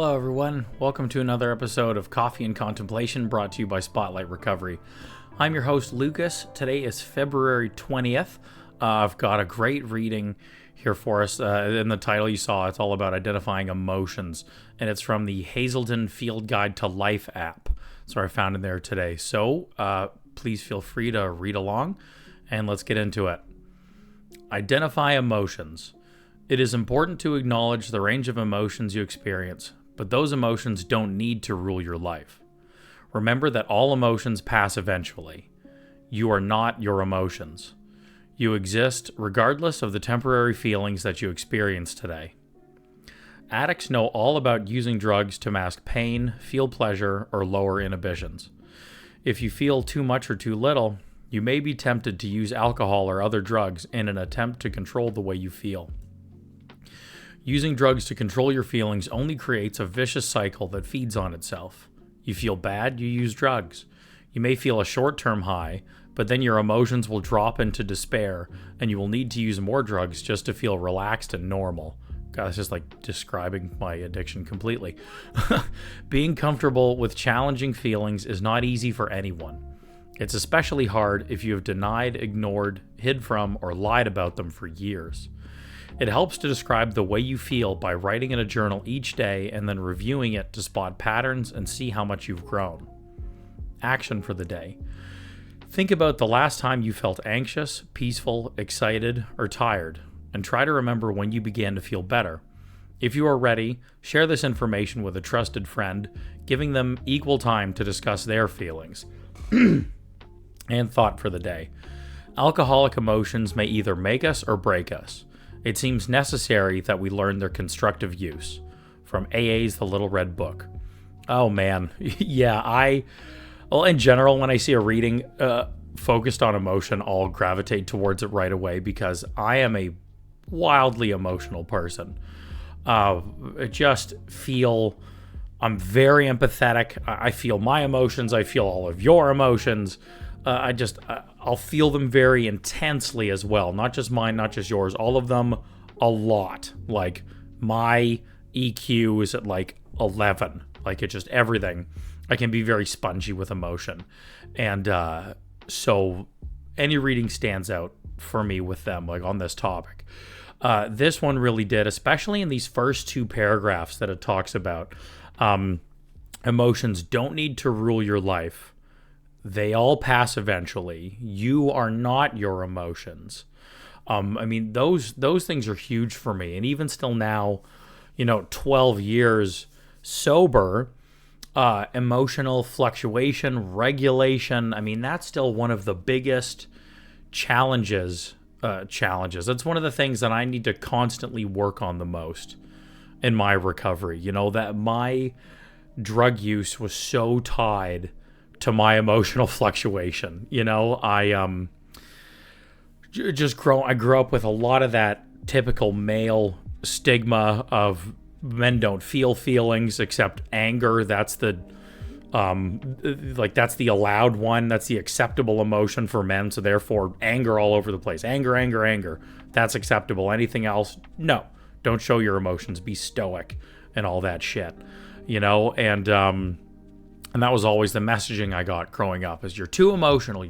Hello, everyone. Welcome to another episode of Coffee and Contemplation brought to you by Spotlight Recovery. I'm your host, Lucas. Today is February 20th. I've got a great reading here for us. In the title you saw, it's all about identifying emotions, and it's from the Hazelden Field Guide to Life app. So I found it there today. So please feel free to read along, and let's get into it. Identify emotions. It is important to acknowledge the range of emotions you experience, but those emotions don't need to rule your life. Remember that all emotions pass eventually. You are not your emotions. You exist regardless of the temporary feelings that you experience today. Addicts know all about using drugs to mask pain, feel pleasure, or lower inhibitions. If you feel too much or too little, you may be tempted to use alcohol or other drugs in an attempt to control the way you feel. Using drugs to control your feelings only creates a vicious cycle that feeds on itself. You feel bad, you use drugs. You may feel a short-term high, but then your emotions will drop into despair, and you will need to use more drugs just to feel relaxed and normal. God, that's just like describing my addiction completely. Being comfortable with challenging feelings is not easy for anyone. It's especially hard if you have denied, ignored, hid from, or lied about them for years. It helps to describe the way you feel by writing in a journal each day and then reviewing it to spot patterns and see how much you've grown. Action for the day. Think about the last time you felt anxious, peaceful, excited, or tired, and try to remember when you began to feel better. If you are ready, share this information with a trusted friend, giving them equal time to discuss their feelings. And thought for the day. Alcoholic emotions may either make us or break us. It seems necessary that we learn their constructive use. From AA's The Little Red Book. Oh man, yeah, in general, when I see a reading focused on emotion, I'll gravitate towards it right away because I am a wildly emotional person. I just feel, I'm very empathetic. I feel my emotions. I feel all of your emotions. I'll feel them very intensely as well. Not just mine, not just yours. All of them a lot. Like my EQ is at like 11. Like it's just everything. I can be very spongy with emotion. And so any reading stands out for me with them, like on this topic. This one really did, especially in these first two paragraphs that it talks about. Emotions don't need to rule your life. They all pass eventually. You are not your emotions. Those things are huge for me. And even still now, 12 years sober, emotional fluctuation, regulation, that's still one of the biggest challenges. That's one of the things that I need to constantly work on the most in my recovery. That my drug use was so tied to my emotional fluctuation. I grew up with a lot of that typical male stigma of men don't feel feelings except anger. That's the that's the allowed one. That's the acceptable emotion for men. So therefore anger all over the place. Anger. That's acceptable. Anything else? No. Don't show your emotions. Be stoic and all that shit. And that was always the messaging I got growing up is you're too emotional.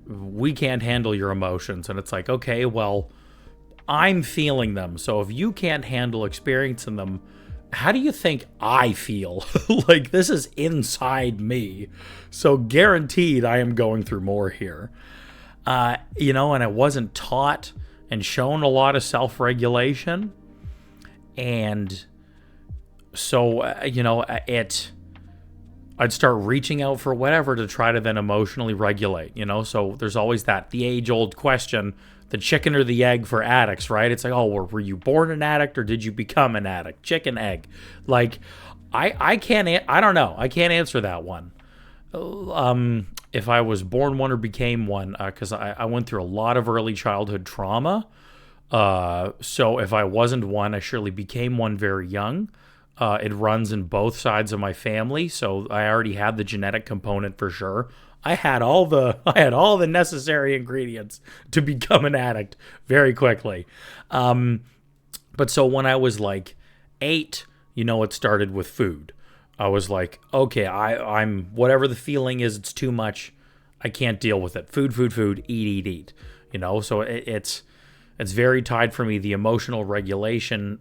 We can't handle your emotions. And it's like, okay, well, I'm feeling them. So if you can't handle experiencing them, how do you think I feel? Like this is inside me. So guaranteed I am going through more here. And I wasn't taught and shown a lot of self-regulation. And so, I'd start reaching out for whatever to try to then emotionally regulate, So there's always the age-old question, the chicken or the egg for addicts, right? It's like, oh, were you born an addict or did you become an addict? Chicken, egg. Like, I don't know. I can't answer that one. If I was born one or became one, because I went through a lot of early childhood trauma. So if I wasn't one, I surely became one very young. It runs in both sides of my family, so I already had the genetic component for sure. I had all the necessary ingredients to become an addict very quickly. But so when I was like 8, it started with food. I was like, okay, I'm whatever the feeling is, it's too much. I can't deal with it. Food, eat. So it's very tied for me. The emotional regulation,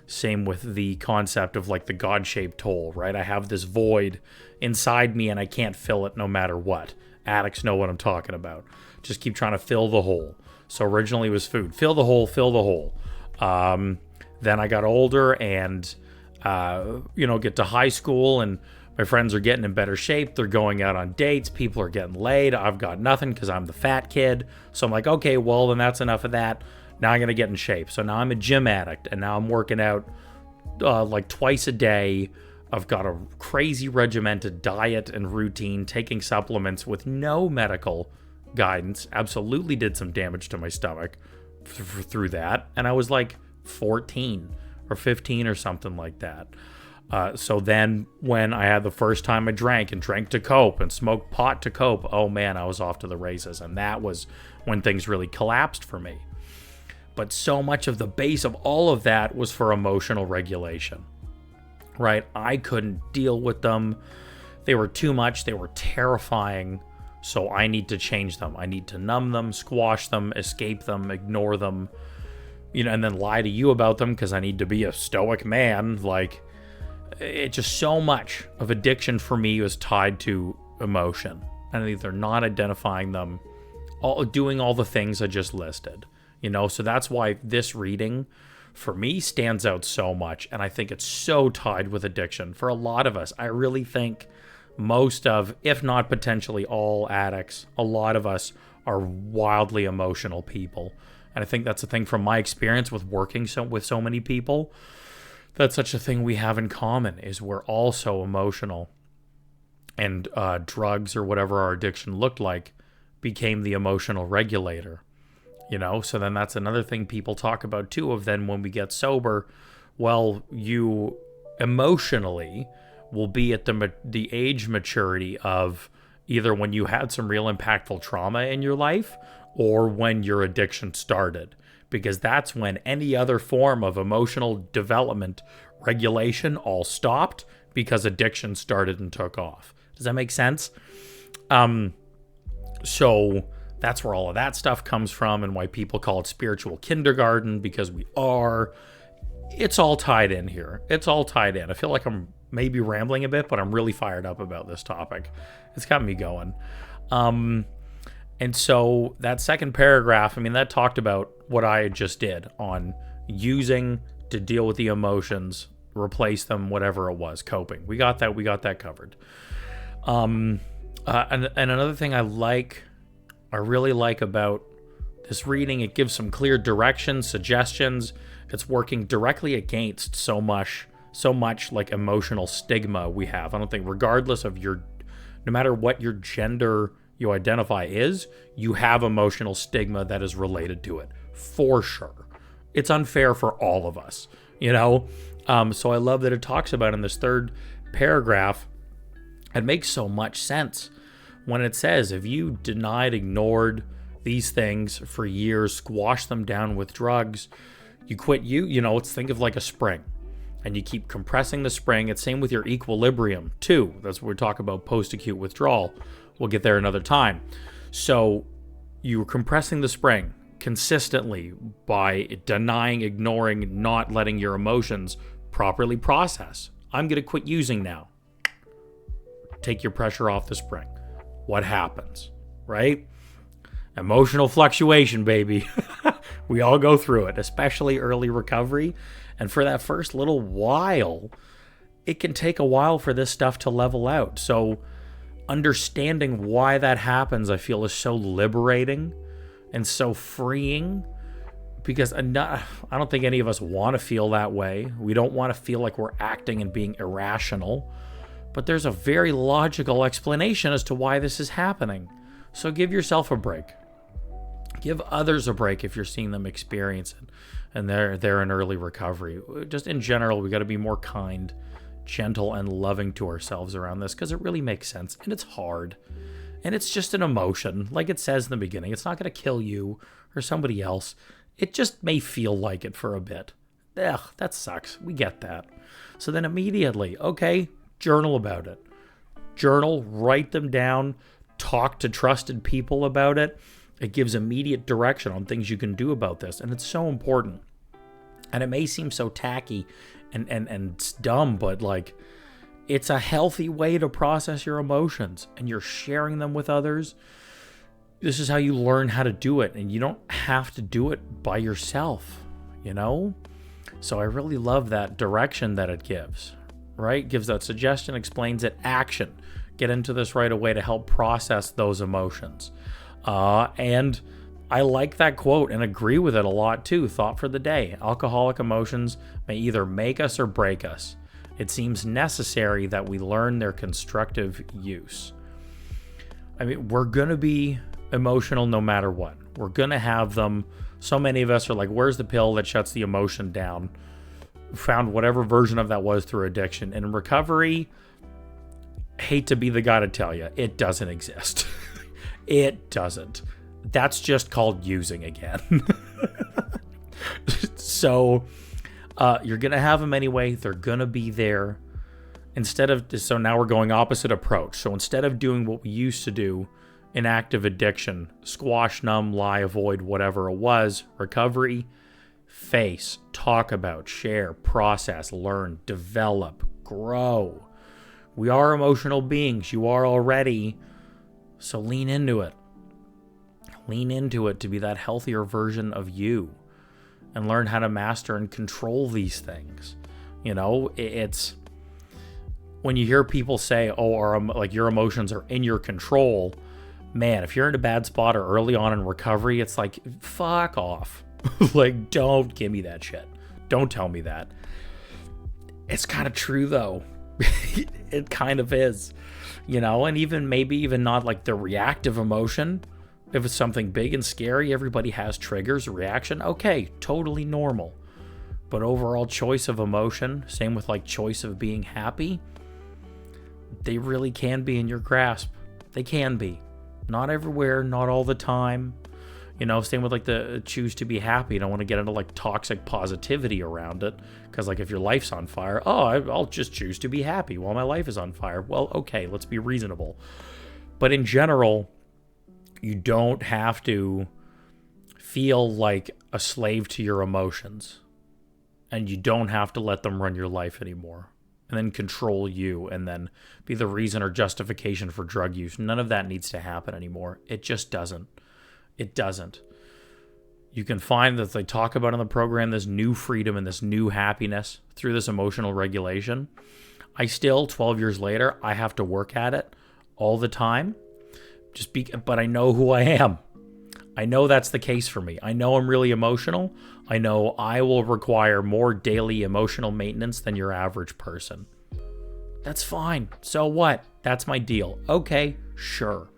same with the concept of like the God-shaped hole, right? I have this void inside me and I can't fill it no matter what. Addicts know what I'm talking about. Just keep trying to fill the hole. So originally it was food. Fill the hole. Then I got older and get to high school and my friends are getting in better shape. They're going out on dates. People are getting laid. I've got nothing because I'm the fat kid. So I'm like, okay, well, then that's enough of that. Now I'm going to get in shape. So now I'm a gym addict and now I'm working out like twice a day. I've got a crazy regimented diet and routine, taking supplements with no medical guidance. Absolutely did some damage to my stomach through that. And I was like 14 or 15 or something like that. So then when I had the first time I drank to cope and smoked pot to cope, oh man, I was off to the races. And that was when things really collapsed for me. But so much of the base of all of that was for emotional regulation, right? I couldn't deal with them. They were too much. They were terrifying. So I need to change them. I need to numb them, squash them, escape them, ignore them, and then lie to you about them because I need to be a stoic man. Like, it's just so much of addiction for me was tied to emotion and either not identifying them, doing all the things I just listed, so that's why this reading for me stands out so much. And I think it's so tied with addiction for a lot of us. I really think most of, if not potentially all addicts, a lot of us are wildly emotional people. And I think that's a thing from my experience with working with so many people. That's such a thing we have in common is we're all so emotional. And drugs or whatever our addiction looked like became the emotional regulator. So then that's another thing people talk about too, of then when we get sober, well, you emotionally will be at the age maturity of either when you had some real impactful trauma in your life or when your addiction started, because that's when any other form of emotional development regulation all stopped because addiction started and took off. Does that make sense? So that's where all of that stuff comes from and why people call it spiritual kindergarten, because it's all tied in here. It's all tied in. I feel like I'm maybe rambling a bit, but I'm really fired up about this topic. It's got me going. And so that second paragraph, that talked about what I just did on using to deal with the emotions, replace them, whatever it was, coping. We got that covered. And another thing I really like about this reading, it gives some clear directions, suggestions. It's working directly against so much like emotional stigma we have. I don't think, regardless of no matter what your gender you identify is, you have emotional stigma that is related to it, for sure. It's unfair for all of us, So I love that it talks about in this third paragraph. It makes so much sense when it says, if you ignored these things for years, squash them down with drugs, you quit, let's think of like a spring. And you keep compressing the spring. It's same with your equilibrium too. That's what we talk about post-acute withdrawal. We'll get there another time. So you're compressing the spring consistently by denying, ignoring, not letting your emotions properly process. I'm going to quit using now. Take your pressure off the spring. What happens, right? Emotional fluctuation, baby. We all go through it, especially early recovery. And for that first little while, it can take a while for this stuff to level out. So understanding why that happens, I feel, is so liberating and so freeing, because I don't think any of us want to feel that way. We don't want to feel like we're acting and being irrational. But there's a very logical explanation as to why this is happening. So give yourself a break. Give others a break if you're seeing them experience it and they're in early recovery. Just in general, we got to be more kind, gentle, and loving to ourselves around this, because it really makes sense and it's hard. And it's just an emotion. Like it says in the beginning, it's not going to kill you or somebody else. It just may feel like it for a bit. Ugh, that sucks. We get that. So then immediately, okay, journal about it. Journal, write them down, talk to trusted people about it. It gives immediate direction on things you can do about this. And it's so important. And it may seem so tacky and dumb, but like, it's a healthy way to process your emotions, and you're sharing them with others. This is how you learn how to do it, and you don't have to do it by yourself, So I really love that direction that it gives, right? Gives that suggestion, explains it, action. Get into this right away to help process those emotions. And I like that quote and agree with it a lot too. Thought for the day. Alcoholic emotions may either make us or break us. It seems necessary that we learn their constructive use. I mean, we're going to be emotional no matter what. We're going to have them. So many of us are like, where's the pill that shuts the emotion down? Found whatever version of that was through addiction. And in recovery, hate to be the guy to tell you, it doesn't exist. It doesn't. That's just called using again. So you're going to have them anyway. They're going to be there. So now we're going opposite approach. So instead of doing what we used to do in active addiction, squash, numb, lie, avoid, whatever it was, recovery, face, talk about, share, process, learn, develop, grow. We are emotional beings. You are already. So lean into it. Lean into it to be that healthier version of you and learn how to master and control these things. It's when you hear people say, your emotions are in your control. Man, if you're in a bad spot or early on in recovery, it's like, fuck off. Like, don't give me that shit. Don't tell me that. It's kind of true though. It kind of is, and maybe even not like the reactive emotion. If it's something big and scary, everybody has triggers, reaction. Okay, totally normal. But overall choice of emotion, same with like choice of being happy, they really can be in your grasp. They can be. Not everywhere, not all the time. Same with like the choose to be happy. You don't want to get into like toxic positivity around it. Because like if your life's on fire, I'll just choose to be happy while my life is on fire. Well, okay, let's be reasonable. But in general, you don't have to feel like a slave to your emotions. And you don't have to let them run your life anymore. And then control you and then be the reason or justification for drug use. None of that needs to happen anymore. It just doesn't. It doesn't. You can find that they talk about in the program this new freedom and this new happiness through this emotional regulation. I still, 12 years later, I have to work at it all the time. But I know who I am. I know that's the case for me. I know I'm really emotional. I know I will require more daily emotional maintenance than your average person. That's fine. So what? That's my deal. Okay, sure.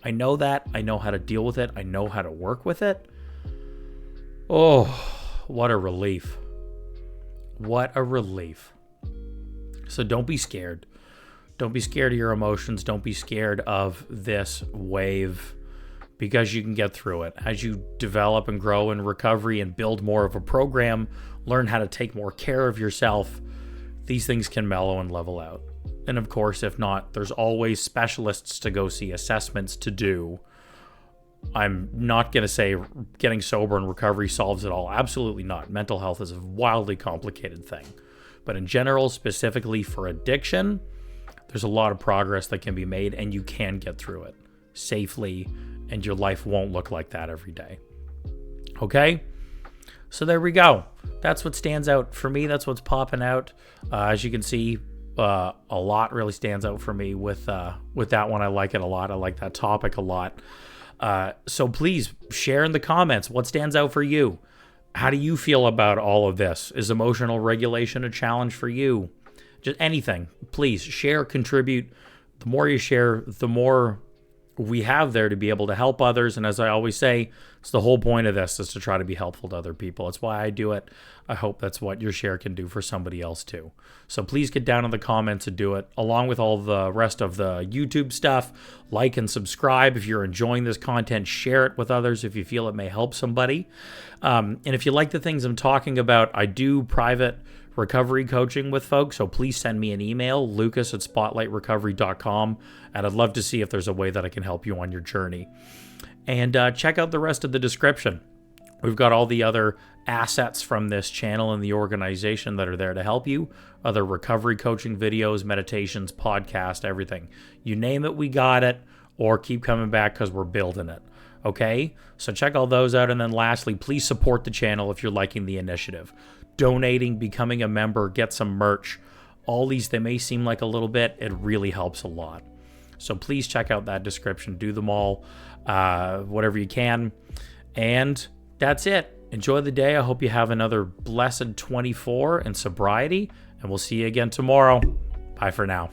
I know that. I know how to deal with it. I know how to work with it. Oh, what a relief. What a relief. So don't be scared. Don't be scared of your emotions. Don't be scared of this wave, because you can get through it. As you develop and grow in recovery and build more of a program, learn how to take more care of yourself, these things can mellow and level out. And of course, if not, there's always specialists to go see, assessments to do. I'm not going to say getting sober and recovery solves it all. Absolutely not. Mental health is a wildly complicated thing. But in general, specifically for addiction, there's a lot of progress that can be made, and you can get through it safely, and your life won't look like that every day. Okay? So there we go. That's what stands out for me. That's what's popping out. As you can see, a lot really stands out for me with that one. I like it a lot. I like that topic a lot. So please share in the comments what stands out for you. How do you feel about all of this? Is emotional regulation a challenge for you? Just anything. Please share, contribute. The more you share, the more we have there to be able to help others. And as I always say, it's the whole point of this is to try to be helpful to other people. That's why I do it. I hope that's what your share can do for somebody else too. So please get down in the comments and do it, along with all the rest of the YouTube stuff. Like and subscribe if you're enjoying this content. Share it with others if you feel it may help somebody. And if you like the things I'm talking about, I do private recovery coaching with folks. So please send me an email, lucas@spotlightrecovery.com, and I'd love to see if there's a way that I can help you on your journey. And check out the rest of the description. We've got all the other assets from this channel and the organization that are there to help you. Other recovery coaching videos, meditations, podcast, everything. You name it, we got it. Or keep coming back because we're building it. Okay? So check all those out. And then lastly, please support the channel if you're liking the initiative. Donating, becoming a member, get some merch. All these, they may seem like a little bit. It really helps a lot. So please check out that description. Do them all, whatever you can. And that's it. Enjoy the day. I hope you have another blessed 24 in sobriety, and we'll see you again tomorrow. Bye for now.